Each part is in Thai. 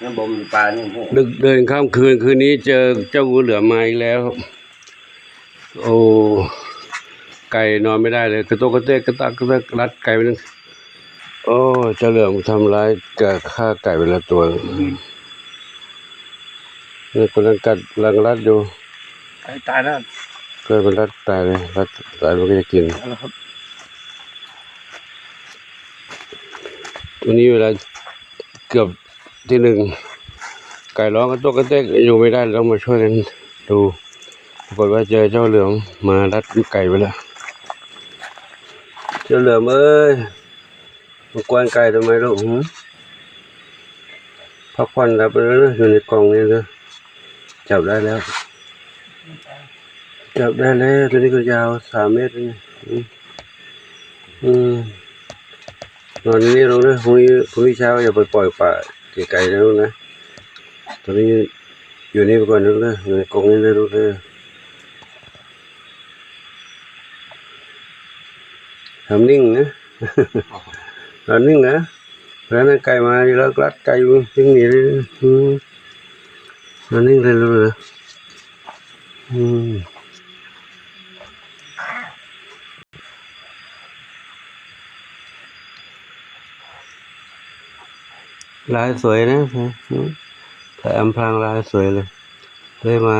น้ำบ่มปลาเนี่ยพวกดึกเดินข้ามคืนนี้เจอเจ้างูเหลือมมาอีกแล้วครับโอ้ไก่นอนไม่ได้เลยกระโตกกระเตกกระตักกระตักรัดไก่ไปนึงโอ้เจ้าเหลือมทำร้ายกับฆ่าไก่ไปละตัวนี่กำลังกัดกำลังรัดอยู่ไก่ตายแล้วเกิดมันรัดตายเลยรัดตายมันก็จะกินแล้วครับวันนี้เวลาเกือบที่หนึ่งไก่ร้องกระโตกกระเตกอยู่ไม่ได้ต้องมาช่วยกันดูปรากฏว่าเจอเจ้าเหลือมมารัดไก่ไปแล้วเจ้าเหลือมเอ้ยมากวนไก่ทำไมลูกพักผ่อนแล้วไปแล้วนะอยู่ในกล่องนี้นะจับได้แล้วตัวนี้ก็ยาว3 เมตรนี่นอนนี่ลงนะพรุ่งนี้เช้าอย่าไปปล่อยป่าไกลๆนะลูกนะตัวนี้อยู่นี่ไปก่อนลูกนะอยู่ในกล่องนี้นะลูกนะทำนิ่งนะทำนิ่งนะแล้วนั่นไก่มาแล้วรัดไก่อยู่นิ่งหนีเลยทำนิ่งเลยลูกนะลายสวยนะแต่อำพรางลายสวยเลยได้มา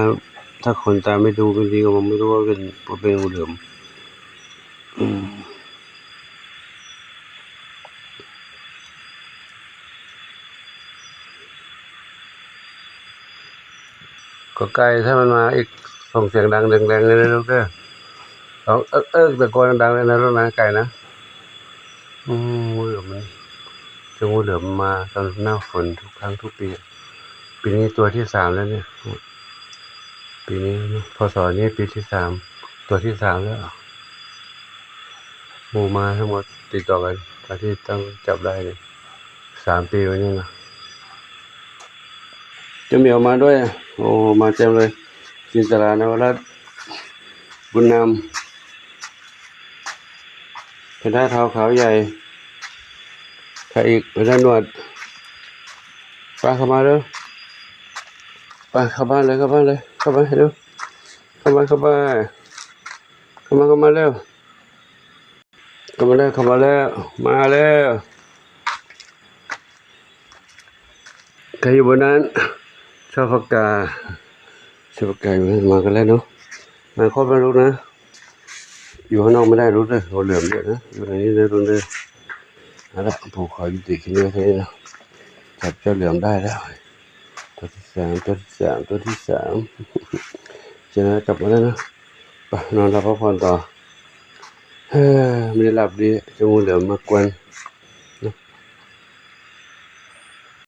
ถ้าคนตามไม่ดูจริงๆก็ผมไม่รู้ว่าเป็นงูเหลือมก็ไกลถ้ามันมาอีกส่งเสียงดังแรงๆเลยนะลูกเด้อเอาตะโกนดังเลยนะลูกนะไก่นะงูเหลือมมันจะงูเหลือมมาตอนหน้าฝนทุกครั้งทุกปีนี้ตัวที่3แล้วเนี่ยปีนี้พศนี้ปีที่3ตัวที่3แล้วหมู่มาทั้งหมดติดต่อกันที่ต้องจับได้เลย3 ปีวันนี้นะเจ้าเหมียวมาด้วยโอ้มาเต็มเลยจินตลานวรัตน์บุญนำเป็นท่าเท้าขาวใหญ่ใครอีกเป็นท่าหนวดป้าเข้ามาเร็วป้าเข้าบ้านเลยเข้ามาเร็วเข้ามาเร็วเข้ามาเร็วเข้ามาแล้วใครอยู่บนนั้นชอบปากกามากันแล้วเนาะมาครบแล้วลูกนะอยู่ข้างนอกไม่ได้รู้เลยหัวเหลือมเยอะนะอยู่ในนี้เลยลูกเลยแล้วผมขอยุติแค่นี้นะจับเจ้าเหลือมได้แล้วตัวที่สามจะกลับมาแล้วนะไปนอนหลับพักผ่อนต่อไม่ได้หลับดีเจ้างูเหลือมมากวน